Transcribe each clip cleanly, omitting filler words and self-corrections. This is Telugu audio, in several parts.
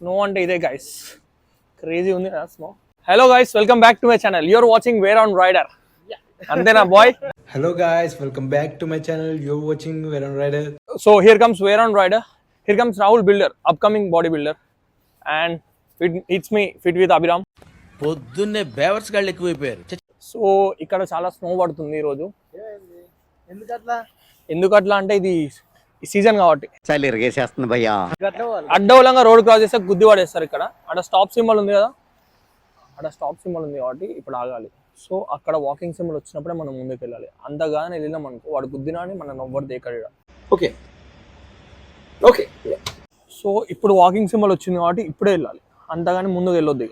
స్నో అంటే ఇదే గైస్, క్రేజీ ఉంది కదా snow. Hello guys, welcome back to my channel. You're watching wear on rider. అంతేనా boy? Hello guys, welcome back to my channel. You're watching Veron Rider. So here comes Where on Rider. Here comes Rahul Builder, upcoming bodybuilder, and it's me, Fit with Abhiram. పొద్దున్నే బేవర్స్ గాళ్ళు ఎక్కువైపోయారు. సో ఇక్కడ చాలా స్నో పడుతుంది ఈరోజు. ఎందుకట్లా అంటే ఇది సీజన్ కాబట్టి చలి ఇరిగేసేస్తుంది భయ్యా. అడ్డవలంగా రోడ్ క్రాస్ చేస్తే గుద్ది పడేస్తారు. ఇక్కడ అక్కడ స్టాప్ సింబల్ ఉంది కదా, అక్కడ స్టాప్ సింబల్ ఉంది కాబట్టి ఇప్పుడు ఆగాలి. సో అక్కడ వాకింగ్ సింబల్ వచ్చినప్పుడే మనం ముందుకు వెళ్ళాలి. అంతగానే వెళ్ళినాం అనుకో వాడు గుద్దినా అని మనం ఎవ్వరు దేకడ. Okay okay. సో ఇప్పుడు వాకింగ్ సింబల్ వచ్చింది కాబట్టి ఇప్పుడే వెళ్ళాలి, అంతగాని ముందుకు వెళ్ళొద్దు.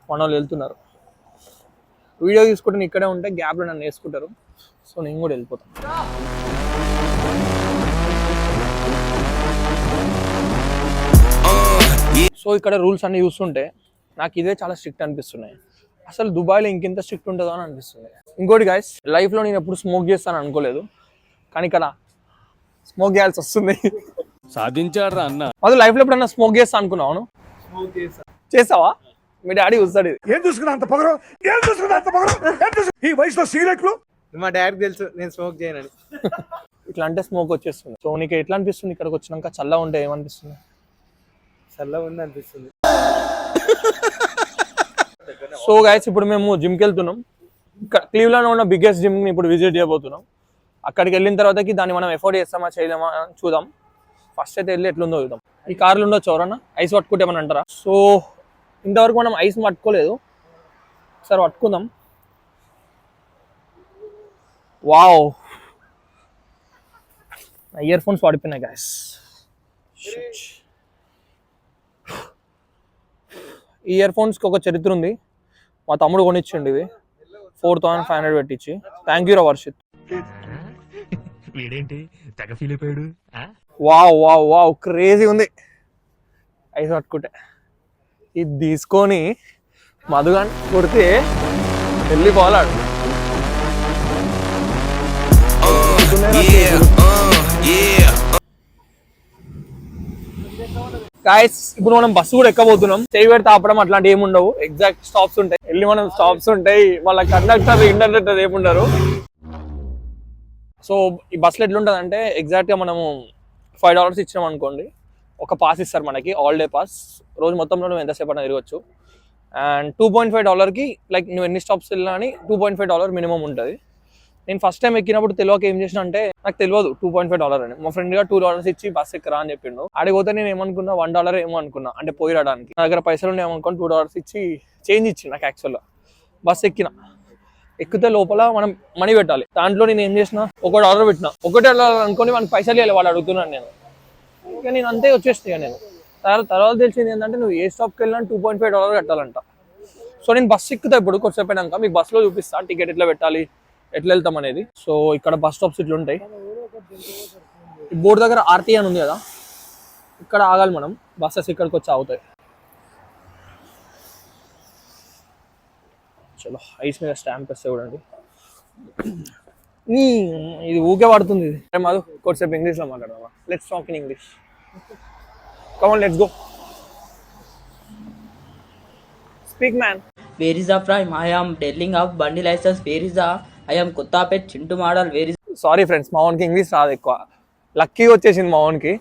మన వాళ్ళు వెళ్తున్నారు, వీడియో తీసుకుంటే నేను ఇక్కడే ఉంటే గ్యాప్లో నన్ను వేసుకుంటారు. సో నేను కూడా వెళ్ళిపోతాను. సో ఇక్కడ రూల్స్ అన్నీ చూస్తుంటే నాకు ఇదే చాలా స్ట్రిక్ట్ అనిపిస్తున్నాయి. అసలు దుబాయ్లో ఇంకెంత స్ట్రిక్ట్ ఉంటుందో అని అనిపిస్తుంది. ఇంకోటి గైస్, లైఫ్లో నేను ఎప్పుడు స్మోక్ చేస్తాను అనుకోలేదు, కానీ ఇక్కడ స్మోక్ చేయాల్సి వస్తుంది. సాధించారా అన్న? అది లైఫ్లో ఎప్పుడన్నా స్మోక్ చేస్తా అనుకున్నావు? చేసావా? మీ డాడీ చూస్తాడు ఇది. ఏం చూసుకున్నా అంత పొగరు, ఏం చూసుకున్నా అంత పొగరు, ఈ వయసులో సిగరెట్లు. మా డాడీకి తెలుసు నేను స్మోక్ చేయనని. ఇట్లా అంటే స్మోక్ వచ్చేస్తుంది. సో నీకు ఎట్లా అనిపిస్తుంది ఇక్కడికి వచ్చినాక? చల్లగా ఉంటే ఏమనిపిస్తుంది? చల్లగా ఉంది అనిపిస్తుంది. సో గైస్, ఇప్పుడు మేము జిమ్కి వెళ్తున్నాం. ఇక్కడ క్లీవ్లాండ్లో ఉన్న బిగ్గెస్ట్ జిమ్ని ఇప్పుడు విజిట్ చేయబోతున్నాం. అక్కడికి వెళ్ళిన తర్వాతకి దాన్ని మనం ఎఫోర్డ్ చేస్తామా చేయలేమా చూద్దాం. ఫస్ట్ అయితే వెళ్ళి ఎట్లుందో చూద్దాం. ఈ కార్లు ఉండొచ్చు ఎవరన్నా ఐస్ పట్టుకుంటే ఏమని అంటారా? సో ఇంతవరకు మనం ఐస్ పట్టుకోలేదు, ఒకసారి పట్టుకుందాం. వావ్, నా ఇయర్ ఫోన్స్ పడిపోయినాయి గైస్. ఈ ఇయర్ ఫోన్స్కి ఒక చరిత్ర ఉంది. మా తమ్ముడు కొనిచ్చిండు ఇవి 4500 పెట్టించి. థ్యాంక్ యూ రా Varshith. Wow wow wow, crazy ఉంది ఐస్ పట్టుకుంటే. ఇది తీసుకొని మధుగా కొడితే వెళ్ళిపోవాలాడు. గాయస్, ఇప్పుడు మనం బస్సు కూడా ఎక్కబోతున్నాం. చేయి పెడితే ఆపడం అట్లాంటి ఏమి ఉండవు, ఎగ్జాక్ట్ స్టాప్స్ ఉంటాయి. వెళ్ళి మనం స్టాప్స్ ఉంటాయి, వాళ్ళ కండక్టర్ ఇంటర్నెట్ ఏముండరు. సో ఈ బస్సులో ఎట్లుంటుంది అంటే ఎగ్జాక్ట్గా మనము $5 ఇచ్చినాం అనుకోండి, ఒక పాస్ ఇస్తారు మనకి, ఆల్ డే పాస్. రోజు మొత్తంలో నువ్వు ఎంతసేపు అయినా తిరగచ్చు. అండ్ $2.5కి లైక్ నువ్వు ఎన్ని స్టాప్స్ వెళ్ళినా అని $2.5 మినిమం ఉంటుంది. నేను ఫస్ట్ టైం ఎక్కినప్పుడు తెలియక ఏం చేసిన అంటే, నాకు తెలియదు $2.5 అని. మా ఫ్రెండ్గా $2 ఇచ్చి బస్ ఎక్కరా అని చెప్పిండు. అడిగిపోతే నేను ఏమనుకున్నా $1 ఏమో అనుకున్నా, అంటే పోయి రావడానికి. నా దగ్గర పైసలు ఉన్నాయేమనుకోని $2 ఇచ్చి చేంజ్ ఇచ్చింది నాకు. యాక్చువల్గా బస్ ఎక్కితే లోపల మనం మనీ పెట్టాలి. దాంట్లో నేను ఏం చేసిన, $1 పెట్టిన. $1 అనుకొని మనకి పైసలు ఇవ్వాలి వాళ్ళు అడుగుతున్నాను నేను. ఇక నేను అంతే వచ్చేస్తాయి. నేను తర్వాత తెలిసింది ఏంటంటే నువ్వు ఏ స్టాప్కి వెళ్ళినా $2.5 కట్టాలంట. సో నేను బస్ ఎక్కుతా ఇప్పుడు కొద్దిసేపు అయినాక మీకు బస్సులో చూపిస్తాను టికెట్ ఎట్లా పెట్టాలి, ఎట్లా వెళ్తాం అనేది. సో ఇక్కడ బస్ స్టాప్స్ ఇట్లా ఉంటాయి. ఈ బోర్డు దగ్గర ఆర్టీ అని ఉంది కదా, ఇక్కడ ఆగాలి మనం. బస్సెస్ ఇక్కడికి వచ్చి ఆగుతాయి. చలో, ఐస్ మీద స్టాంప్ వేస్తే చూడండి. ఇది ఊకే పడుతుంది. ఇది మాది కొద్దిసేపు ఇంగ్లీష్లో మాట్లాడదామా? Let's talk in English. Come on, let's go. Speak man. Where is the prime? I am telling of bundle license. Where is the? I am Kottapet Chintu model. Where is? Sorry friends, మా వానికి ఇంగ్లీష్ రాదు ఎక్కువ. లక్కీగా వచ్చేసింది మా వానికి.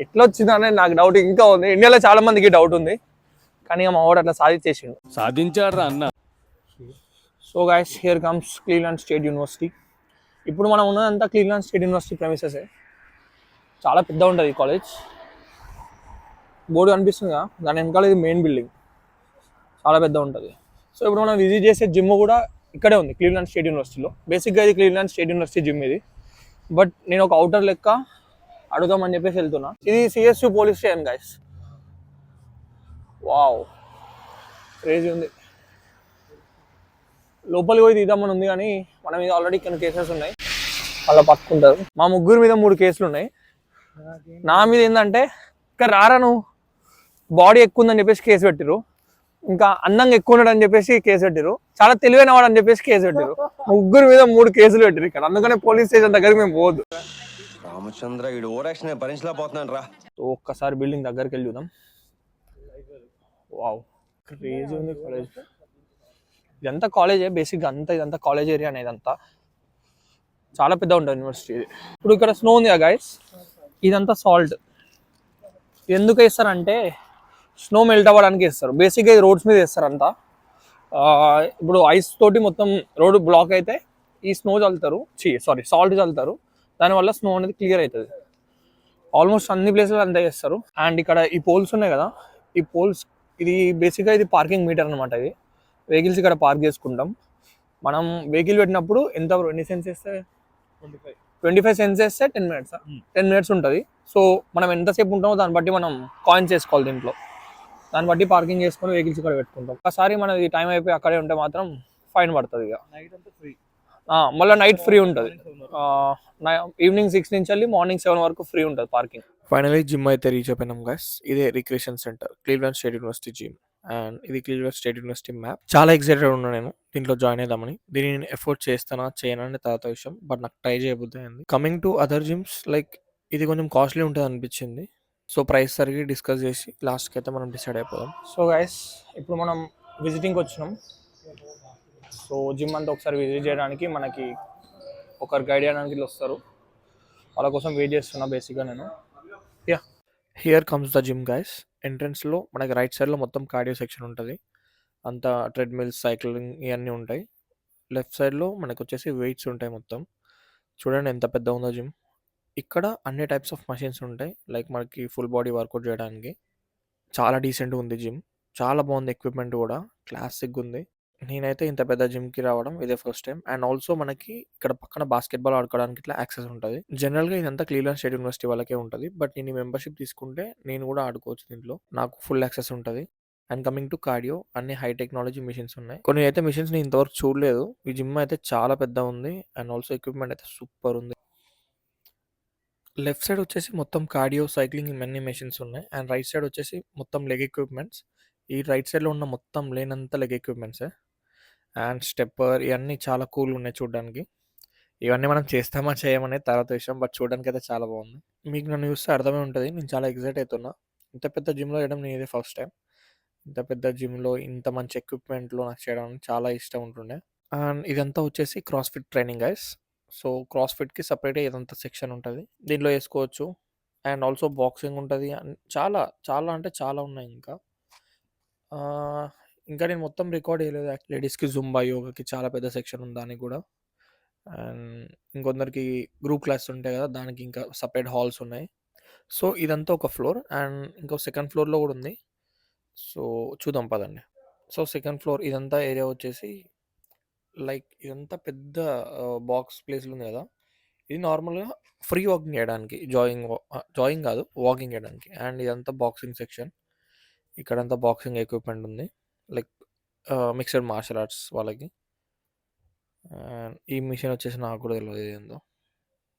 ఎట్లా వచ్చిందనే నాకు డౌట్ ఇంకా ఉంది. ఇండియాలో చాలా మందికి డౌట్ ఉంది, కానీ మా వాడు అట్లా సాధించేసిండు. సాధించారా అన్న? So guys, here comes Cleveland state university. ఇప్పుడు మనం ఉన్నదంతా క్లీవ్లాండ్ స్టేట్ యూనివర్సిటీ ప్రెమిసెస్. చాలా పెద్ద ఉంటుంది ఈ కాలేజ్. బోర్డు కనిపిస్తుంది కదా, దాని వెనకాల ఇది మెయిన్ బిల్డింగ్, చాలా పెద్ద ఉంటుంది. సో ఇప్పుడు మనం విజిట్ చేసే జిమ్ కూడా ఇక్కడే ఉంది, క్లీవ్లాండ్ స్టేట్ యూనివర్సిటీలో. బేసిక్గా ఇది క్లీవ్లాండ్ స్టేట్ యూనివర్సిటీ జిమ్ ఇది. బట్ నేను ఒక అవుటర్ లెక్క అడుగుదామని చెప్పేసి వెళ్తున్నా. ఇది CSU police station guys. Wow, crazy ఉంది. లోపలికి పోయి తీద్దామని ఉంది, కానీ మన మీద ఆల్రెడీ కొన్ని కేసెస్ ఉన్నాయి, అలా పట్టుకుంటారు. మా ముగ్గురు మీద 3 కేసులు ఉన్నాయి. నా మీద ఏంటంటే, ఇక్కడ రారా నువ్వు బాడీ ఎక్కువ ఉందని చెప్పేసి కేసు పెట్టిరు, ఇంకా అందంగా ఎక్కువ ఉన్నాడు అని చెప్పేసి కేసు పెట్టిరు, చాలా తెలివైన వాడు అని చెప్పేసి కేసు పెట్టిరు. ముగ్గురు మీద 3 కేసులు పెట్టిరు ఇక్కడ. అందుకనే పోలీస్ స్టేషన్ దగ్గరికి మేము పోవద్దు. రామచంద్ర, ఈ ఓవర్ యాక్షన్ భరించలేకపోతున్నాను రా. ఒక్కసారి బిల్డింగ్ దగ్గరికి వెళ్ళి చూద్దాం. వావ్, క్రేజీ ఉంది కాలేజ్. ఇదంతా కాలేజే బేసిక్గా, అంతా ఇదంతా కాలేజ్ ఏరియా అనేది అంతా చాలా పెద్ద ఉంటుంది యూనివర్సిటీ ఇది. ఇప్పుడు ఇక్కడ స్నో ఉంది కదా గైస్, ఇదంతా సాల్ట్. ఎందుకు వేస్తారంటే స్నో మెల్ట్ అవ్వడానికి వేస్తారు. బేసిక్గా ఇది రోడ్స్ మీద వేస్తారు అంతా. ఇప్పుడు ఐస్ తోటి మొత్తం రోడ్ బ్లాక్ అయితే ఈ స్నో చల్లుతారు, సాల్ట్ చల్లుతారు. దానివల్ల స్నో అనేది క్లియర్ అవుతుంది. ఆల్మోస్ట్ అన్ని ప్లేసెస్ అంతా చేస్తారు. అండ్ ఇక్కడ ఈ పోల్స్ ఉన్నాయి కదా, ఈ పోల్స్, ఇది బేసిక్గా ఇది పార్కింగ్ మీటర్ అనమాట. ఇది వెహికల్స్ ఇక్కడ పార్క్ చేసుకుంటాం. మనం వెహికల్ పెట్టినప్పుడు ఎంత ఎన్ని సెన్స్ వేస్తే 25 సెన్స్ వేస్తే 10 మినిట్స్ 10 మినిట్స్ ఉంటుంది. సో మనం ఎంతసేపు ఉంటామో దాన్ని బట్టి మనం కాయిన్స్ చేసుకోవాలి దీంట్లో. దాన్ని బట్టి పార్కింగ్ చేసుకొని వెహికల్స్ ఇక్కడ పెట్టుకుంటాం. ఒకసారి మనది టైం అయిపోయి అక్కడే ఉంటే మాత్రం ఫైన్ పడుతుంది. ఇక మళ్ళీ నైట్ ఫ్రీ ఉంటుంది. ఈవినింగ్ 6 నుంచి వెళ్ళి మార్నింగ్ 7 వరకు ఫ్రీ ఉంటుంది పార్కింగ్. ఫైనలీ జిమ్ అయితే రీచ్ అయిపోయినాం గైస్. ఇదే recreation centre, Cleveland state university gym. And ఇది క్లీవ్లాండ్ స్టేట్ యూనివర్సిటీ మ్యాప్. చాలా ఎక్సైటెడ్ ఉన్నా నేను దీంట్లో జాయిన్ అవుదామని. దీన్ని నేను ఎఫోర్డ్ చేస్తానా చేయనని తర్వాత విషయం, బట్ నాకు ట్రై చేయబుద్ధి అయింది. Coming to other gyms, like ఇది కొంచెం కాస్ట్లీ ఉంటుంది అనిపించింది. సో ప్రైస్ సరిగి డిస్కస్ చేసి లాస్ట్కి అయితే మనం డిసైడ్ అయిపోదాం. సో గైస్, ఇప్పుడు మనం విజిటింగ్కి వచ్చినాం. సో జిమ్ అంతా ఒకసారి విజిట్ చేయడానికి మనకి ఒకరు గైడ్ చేయడానికి వీళ్ళు వస్తారు. వాళ్ళ కోసం వెయిట్ చేస్తున్నా బేసిక్గా నేను. Yeah, here comes the gym guys. ఎంట్రన్స్లో మనకి రైట్ సైడ్లో మొత్తం కార్డియో సెక్షన్ ఉంటుంది. అంతా ట్రెడ్మిల్స్, సైక్లింగ్ ఇవన్నీ ఉంటాయి. లెఫ్ట్ సైడ్లో మనకు వచ్చేసి వెయిట్స్ ఉంటాయి మొత్తం. చూడండి ఎంత పెద్ద ఉందో జిమ్. ఇక్కడ అన్ని టైప్స్ ఆఫ్ మషిన్స్ ఉంటాయి, లైక్ మనకి ఫుల్ బాడీ వర్కౌట్ చేయడానికి. చాలా డీసెంట్గా ఉంది జిమ్, చాలా బాగుంది. ఎక్విప్మెంట్ కూడా క్లాసిక్గా ఉంది. నేనైతే ఇంత పెద్ద జిమ్కి రావడం ఇదే ఫస్ట్ టైం. అండ్ ఆల్సో మనకి ఇక్కడ పక్కన బాస్కెట్బాల్ ఆడుకోవడానికి ఇట్లా యాక్సెస్ ఉంటుంది. జనరల్గా ఇదంతా క్లీవ్లాండ్ స్టేట్ యూనివర్సిటీ వాళ్ళకే ఉంటుంది, బట్ నేను మెంబర్షిప్ తీసుకుంటే నేను కూడా ఆడుకోవచ్చు దీంట్లో. నాకు ఫుల్ యాక్సెస్ ఉంటుంది. అండ్ కమింగ్ టు కార్డియో, అన్ని హై టెక్నాలజీ మిషన్స్ ఉన్నాయి. కొన్ని అయితే మిషన్స్ నేను ఇంతవరకు చూడలేదు. ఈ జిమ్ అయితే చాలా పెద్ద ఉంది. అండ్ ఆల్సో ఎక్విప్మెంట్ అయితే సూపర్ ఉంది. లెఫ్ట్ సైడ్ వచ్చేసి మొత్తం కార్డియో, సైక్లింగ్ ఇవన్నీ మెషిన్స్ ఉన్నాయి. అండ్ రైట్ సైడ్ వచ్చేసి మొత్తం లెగ్ ఎక్విప్మెంట్స్. ఈ రైట్ సైడ్లో ఉన్న మొత్తం లేనంత లెగ్ ఎక్విప్మెంట్సే. అండ్ స్టెప్పర్ ఇవన్నీ చాలా కూల్ ఉన్నాయి చూడడానికి. ఇవన్నీ మనం చేస్తామా చేయమనేది తర్వాత విషయం, బట్ చూడడానికి అయితే చాలా బాగుంది. మీకు నన్ను చూస్తే అర్థమే ఉంటుంది, నేను చాలా ఎక్సైట్ అవుతున్నా. ఇంత పెద్ద జిమ్లో చేయడం నేను ఇదే ఫస్ట్ టైం. ఇంత పెద్ద జిమ్లో ఇంత మంచి ఎక్విప్మెంట్లో నాకు చేయడం చాలా ఇష్టం ఉంటుండే. అండ్ ఇదంతా వచ్చేసి CrossFit training guys. So క్రాస్ ఫిట్కి సపరేట్గా ఇదంతా సెక్షన్ ఉంటుంది, దీంట్లో వేసుకోవచ్చు. అండ్ ఆల్సో బాక్సింగ్ ఉంటుంది. చాలా చాలా అంటే చాలా ఉన్నాయి. ఇంకా నేను మొత్తం రికార్డ్ చేయలేదు. లేడీస్కి జుంబా, యోగాకి చాలా పెద్ద సెక్షన్ ఉంది దానికి కూడా. అండ్ ఇంకొందరికి గ్రూప్ క్లాస్ ఉంటాయి కదా, దానికి ఇంకా సపరేట్ హాల్స్ ఉన్నాయి. సో ఇదంతా ఒక ఫ్లోర్. అండ్ ఇంకో సెకండ్ ఫ్లోర్లో కూడా ఉంది. సో చూద్దాం పదండి. సో సెకండ్ ఫ్లోర్ ఇదంతా ఏరియా వచ్చేసి లైక్ ఇదంతా పెద్ద బాక్స్ ప్లేస్లు ఉంది కదా, ఇది నార్మల్గా ఫ్రీ వాకింగ్ చేయడానికి, జాయింగ్ కాదు వాకింగ్ చేయడానికి. అండ్ ఇదంతా బాక్సింగ్ సెక్షన్. ఇక్కడంతా బాక్సింగ్ ఎక్విప్మెంట్ ఉంది, లైక్ మిక్స్డ్ మార్షల్ ఆర్ట్స్ వాళ్ళకి. అండ్ ఈ మిషన్ వచ్చేసి నాకు కూడా తెలియదు ఏందో,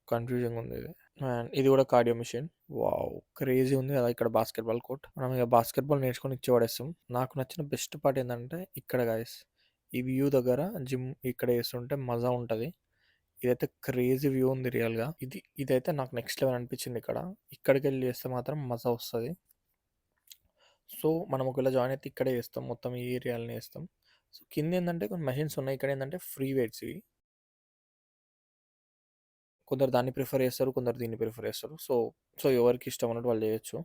కన్ఫ్యూజింగ్ ఉంది ఇది. అండ్ ఇది కూడా కార్డియో మిషన్. వావ్, క్రేజీ ఉంది కదా. ఇక్కడ బాస్కెట్బాల్ కోర్ట్, మనం ఇక బాస్కెట్బాల్ నేర్చుకొని ఇచ్చి పడేస్తాం. నాకు నచ్చిన బెస్ట్ పార్ట్ ఏంటంటే ఇక్కడ గాయస్, ఈ వ్యూ దగ్గర జిమ్ ఇక్కడ వేస్తుంటే మజా ఉంటుంది. ఇదైతే క్రేజీ వ్యూ ఉంది రియల్గా. ఇదైతే నాకు నెక్స్ట్ లెవెల్ అనిపించింది. ఇక్కడికి వెళ్ళి చేస్తే మాత్రం మజా వస్తుంది. సో మనం ఒకవేళ జాయిన్ అయితే ఇక్కడే చేస్తాం, మొత్తం ఈ ఏరియాలని వేస్తాం. సో కింద ఏంటంటే కొన్ని మెషిన్స్ ఉన్నాయి. ఇక్కడ ఏంటంటే ఫ్రీ వెయిట్స్ ఇవి. కొందరు దాన్ని ప్రిఫర్ చేస్తారు, కొందరు దీన్ని ప్రిఫర్ చేస్తారు. సో సో ఎవరికి ఇష్టం అన్నట్టు వాళ్ళు చేయొచ్చు.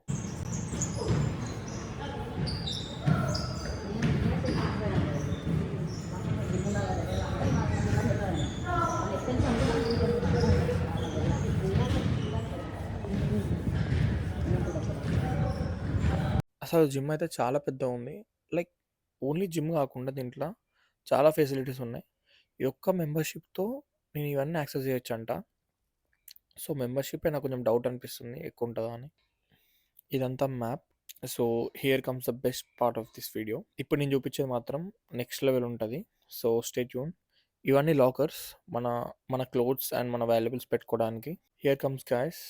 అసలు జిమ్ అయితే చాలా పెద్ద ఉంది. లైక్ ఓన్లీ జిమ్ కాకుండా దీంట్లో చాలా ఫెసిలిటీస్ ఉన్నాయి. ఈ ఒక్క మెంబర్షిప్తో నేను ఇవన్నీ యాక్సెస్ చేయొచ్చంట. సో మెంబర్షిప్ నాకు కొంచెం డౌట్ అనిపిస్తుంది ఎక్కువ ఉంటుందా అని. ఇదంతా map. So here comes the best part of this video. ఇప్పుడు నేను చూపించేది మాత్రం నెక్స్ట్ లెవెల్ ఉంటుంది. So stay tune. ఇవన్నీ లాకర్స్, మన మన క్లోత్స్ అండ్ మన వాల్యుబుల్స్ పెట్టుకోవడానికి. హియర్ కమ్స్ గాయ్స్,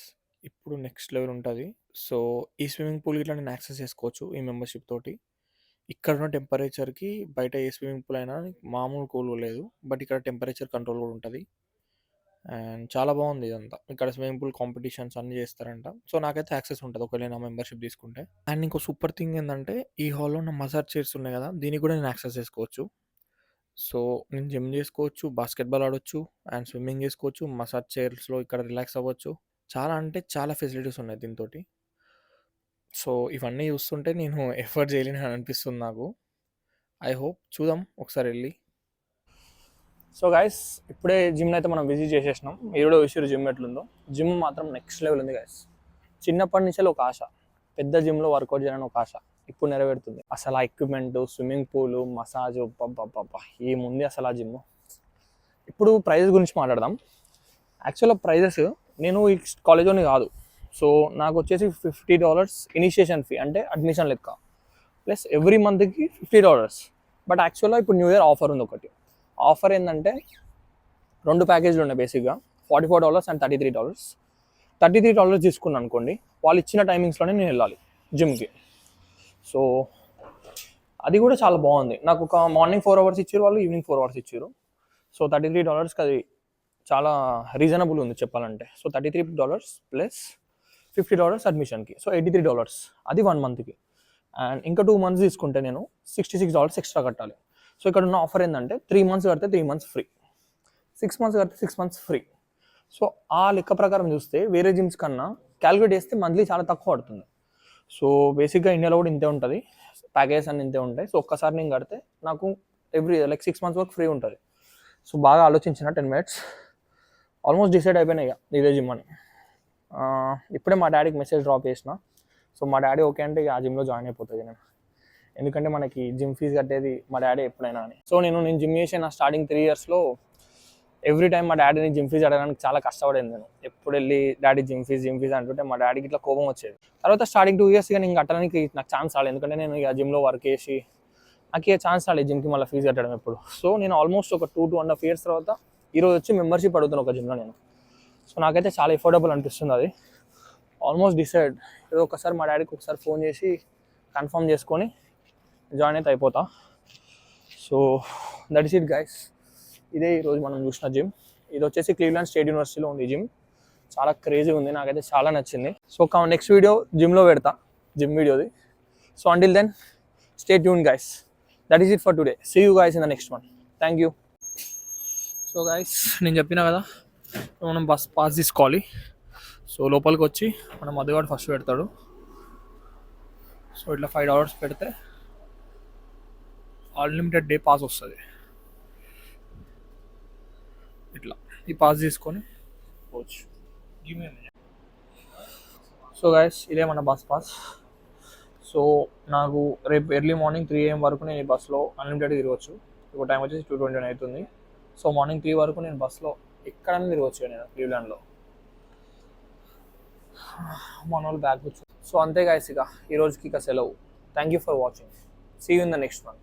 ఇప్పుడు నెక్స్ట్ లెవెల్ ఉంటుంది. సో ఈ స్విమ్మింగ్ పూల్ ఇట్లా నేను యాక్సెస్ చేసుకోవచ్చు ఈ మెంబర్షిప్ తోటి. ఇక్కడ ఉన్న టెంపరేచర్కి బయట ఏ స్విమ్మింగ్ పూల్ అయినా మామూలు కూల్ లేదు, బట్ ఇక్కడ టెంపరేచర్ కంట్రోల్ కూడా ఉంటుంది. అండ్ చాలా బాగుంది ఇదంతా. ఇక్కడ స్విమ్మింగ్ పూల్ కాంపిటీషన్స్ అన్నీ చేస్తారంట. సో నాకైతే యాక్సెస్ ఉంటుంది ఒకవేళ నేను మెంబర్షిప్ తీసుకుంటే. అండ్ ఇంకో సూపర్ థింగ్ ఏంటంటే ఈ హాల్లో ఉన్న మసాజ్ చైర్స్ ఉన్నాయి కదా, దీనికి కూడా నేను యాక్సెస్ చేసుకోవచ్చు. సో నేను జిమ్ చేసుకోవచ్చు, బాస్కెట్బాల్ ఆడొచ్చు అండ్ స్విమ్మింగ్ చేసుకోవచ్చు. మసాజ్ చైర్స్లో ఇక్కడ రిలాక్స్ అవ్వచ్చు. చాలా అంటే చాలా ఫెసిలిటీస్ ఉన్నాయి దీంతో. సో ఇవన్నీ చూస్తుంటే నేను ఎఫర్ట్ చేయలేని అని అనిపిస్తుంది నాకు. ఐ హోప్ చూద్దాం ఒకసారి వెళ్ళి. సో గైస్ ఇప్పుడే జిమ్ని అయితే మనం విజిట్ చేసేసినాం. మీరు కూడా చూసారు జిమ్ ఎట్లుందో. జిమ్ మాత్రం నెక్స్ట్ లెవెల్ ఉంది గైస్. చిన్నప్పటి నుంచే ఒక ఆశ, పెద్ద జిమ్లో వర్కౌట్ చేయాలని ఒక ఆశ ఇప్పుడు నెరవేరుతుంది. అసలు ఆ ఎక్విప్మెంట్, స్విమ్మింగ్ పూల్, మసాజ్, ఏముంది అసలు ఆ జిమ్. ఇప్పుడు ప్రైజెస్ గురించి మాట్లాడదాం. యాక్చువల్గా ప్రైజెస్ నేను ఈ కాలేజ్లోని కాదు. సో నాకు వచ్చేసి $50 ఇనిషియేషన్ ఫీ, అంటే అడ్మిషన్ లెక్క, ప్లస్ ఎవ్రీ మంత్కి $50. బట్ యాక్చువల్గా ఇప్పుడు న్యూ ఇయర్ ఆఫర్ ఉంది ఒకటి. ఆఫర్ ఏంటంటే 2 ప్యాకేజ్లు ఉన్నాయి బేసిక్గా, $44 అండ్ $33. $33 తీసుకున్నాను అనుకోండి, వాళ్ళు ఇచ్చిన టైమింగ్స్లోనే నేను వెళ్ళాలి జిమ్కి. సో అది కూడా చాలా బాగుంది. నాకు ఒక మార్నింగ్ 4 hours ఇచ్చారు వాళ్ళు, ఈవినింగ్ 4 hours ఇచ్చారు. సో $33కి అది చాలా రీజనబుల్ ఉంది చెప్పాలంటే. సో $33 ప్లస్ $50 అడ్మిషన్కి, సో $83. అది 1 monthకి. అండ్ ఇంకా 2 months తీసుకుంటే నేను $66 ఎక్స్ట్రా కట్టాలి. సో ఇక్కడ ఉన్న ఆఫర్ ఏంటంటే 3 months కడితే 3 months ఫ్రీ, 6 months కడితే 6 months ఫ్రీ. సో ఆ లెక్క ప్రకారం చూస్తే వేరే జిమ్స్ కన్నా క్యాలిక్యులేట్ చేస్తే మంత్లీ చాలా తక్కువ పడుతుంది. సో బేసిక్గా ఇండియాలో కూడా ఇంతే ఉంటుంది, ప్యాకేజెస్ అన్నీ ఇంతే ఉంటాయి. సో ఒక్కసారి నేను కడితే నాకు లైక్ 6 months వరకు ఫ్రీ ఉంటుంది. సో బాగా ఆలోచించిన 10 minutes ఆల్మోస్ట్ డిసైడ్ అయిపోయినాయి ఇక ఇదే జిమ్ అని. ఇప్పుడే మా డాడీకి మెసేజ్ డ్రాప్ చేసిన. సో మా డాడీ ఓకే అంటే ఇక ఆ జిమ్లో జాయిన్ అయిపోతుంది నేను, ఎందుకంటే మనకి జిమ్ ఫీజు కట్టేది మా డాడీ ఎప్పుడైనా అని. సో నేను జిమ్ చేసిన స్టార్టింగ్ 3 yearsలో ఎవ్రీ టైం మా డాడీని జిమ్ ఫీజు అడగడానికి చాలా కష్టపడేది నేను. ఎప్పుడు వెళ్ళి డాడీ జిమ్ ఫీజు అంటుంటే మా డాడీకి ఇట్లా కోపం వచ్చేది. తర్వాత స్టార్టింగ్ 2 years ఇక నేను కట్టడానికి నాకు ఛాన్స్ రాలేదు, ఎందుకంటే నేను ఇక జిమ్లో వర్క్ చేసి నాకు ఇక ఛాన్స్ రాలేదు జిమ్కి మళ్ళీ ఫీజు కట్టడం ఎప్పుడు. సో నేను ఆల్మోస్ట్ ఒక 2.5 years తర్వాత ఈరోజు వచ్చి మెంబర్షిప్ అడుగుతాను ఒక జిమ్లో నేను. సో నాకైతే చాలా ఎఫోర్డబుల్ అనిపిస్తుంది అది. ఆల్మోస్ట్ డిసైడ్, ఏదో ఒకసారి మా డాడీకి ఒకసారి ఫోన్ చేసి కన్ఫర్మ్ చేసుకొని జాయిన్ అయితే అయిపోతా. So that is it guys. ఇదే ఈరోజు మనం చూసిన జిమ్. ఇది వచ్చేసి క్లీవ్లాండ్ స్టేట్ యూనివర్సిటీలో ఉంది జిమ్. చాలా క్రేజీ ఉంది, నాకైతే చాలా నచ్చింది. సో నెక్స్ట్ వీడియో జిమ్లో పెడతా, జిమ్ వీడియోది. So until then stay tuned guys. That is it for today. See you guys in the next one. Thank you. So guys నేను చెప్పినా కదా మనం పాస్ తీసుకోవాలి. సో లోపలికి వచ్చి మన మధుగాడు ఫస్ట్ పెడతాడు. సో ఇట్లా $5 పెడితే అన్లిమిటెడ్ డే పాస్ వస్తుంది. ఇట్లా ఈ పాస్ తీసుకొని పోవచ్చు. సో గైస్ ఇదే మన బస్ పాస్. సో నాకు రేపు ఎర్లీ మార్నింగ్ 3 AM వరకు నేను ఈ బస్లో అన్లిమిటెడ్ తిరగవచ్చు. ఇప్పుడు టైం వచ్చేసి 2:20 అవుతుంది. సో మార్నింగ్ 3 వరకు నేను బస్లో ఎక్కడైనా తిరగవచ్చు నేను క్లీవ్లాండ్లో. మన వాళ్ళు బ్యాక్ వచ్చు. సో అంతే గైస్, ఇక ఈ రోజుకి ఇక సెలవు. Thank you for watching. See you in the next one.